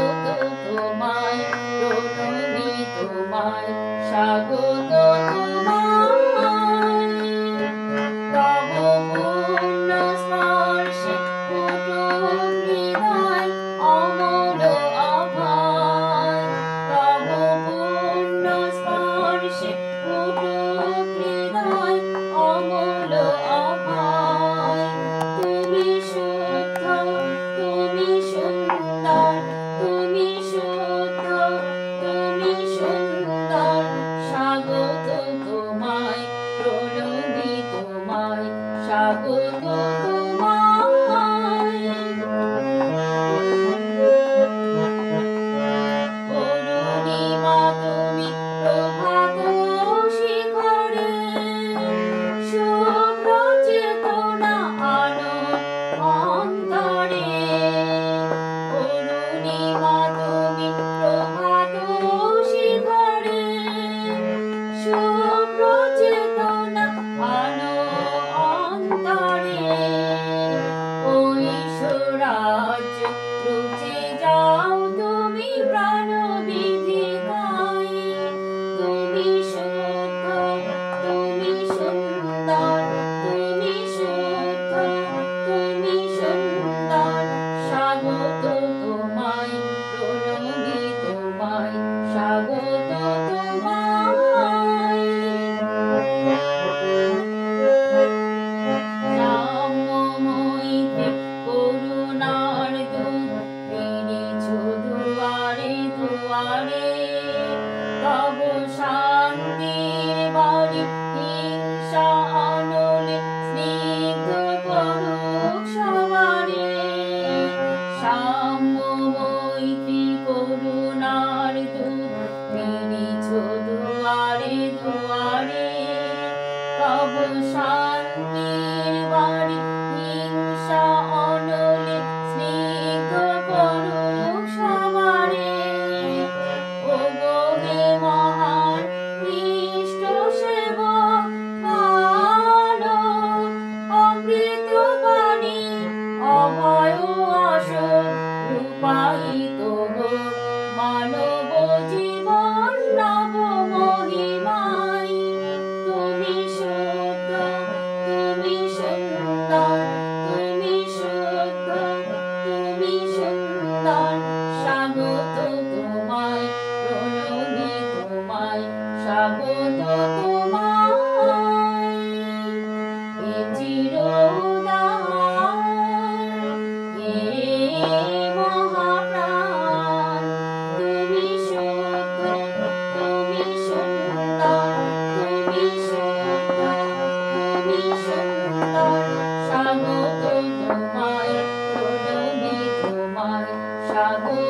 তোমায় প্রণমি তোমায় স্বাগত তোমায় তব পূর্ণ স্পর্শে কুটুম হৃদয় অমল অভয় তব পূর্ণ স্পর্শে কুটুম হৃদয় অমল অভয় তুমি শুদ্ধ তুমি সুন্দর তুমি শুদ্ধ তুমি সুন্দর স্বাগত তোমায় প্রণমি তোমায় স্বাগত তোমায় অরুণিমা তুমি প্রভাত শিখরে শুভ্র চেতনা আলো অন্তরে অরুণিমা তুমি প্রভাত শিখরে শুভ্র চেতনা আলো অন্তরে ঐশ্বরাজ্য রুচে যাও তুমি প্রাণবিধিকায় তুমি শুদ্ধ তুমি সুন্দর তুমি শুদ্ধ তুমি সুন্দর স্বাগত তোমায় প্রণমি তোমায় স্বাগত তোমায় সাম্যমৈত্রী করুণার দূত ফিরেছ দুয়ারে দুয়ারে তব শান্তির বাড়ি হিংসা অনলে স্নিগ্ধ করুক সবারে সাম্যমৈত্রী করুণার দূত ফিরেছ দুয়ারে দুয়ারে তব শান্তির বাড়ি হিংসা অনলে স্নিগ্ধ করুক সবারে ওগো হে মহান খ্রিষ্ট সেবক আলো অমৃত বাণী অভয় আসুক রূপায়িত হোক মানব জীবন নব মহিমায় তুমি শুদ্ধ তুমি সুন্দর তুমি শুদ্ধ তুমি সুন্দর স্বাগত তোমায় প্রণমি তোমায় স্বাগত তোমায় এ চিরউদার এ মহাপ্রাণ তুমি শুদ্ধ তুমি সুন্দর তুমি শুদ্ধ তুমি সুন্দর স্বাগত তোমায় প্রণমি তোমায় স্বাগত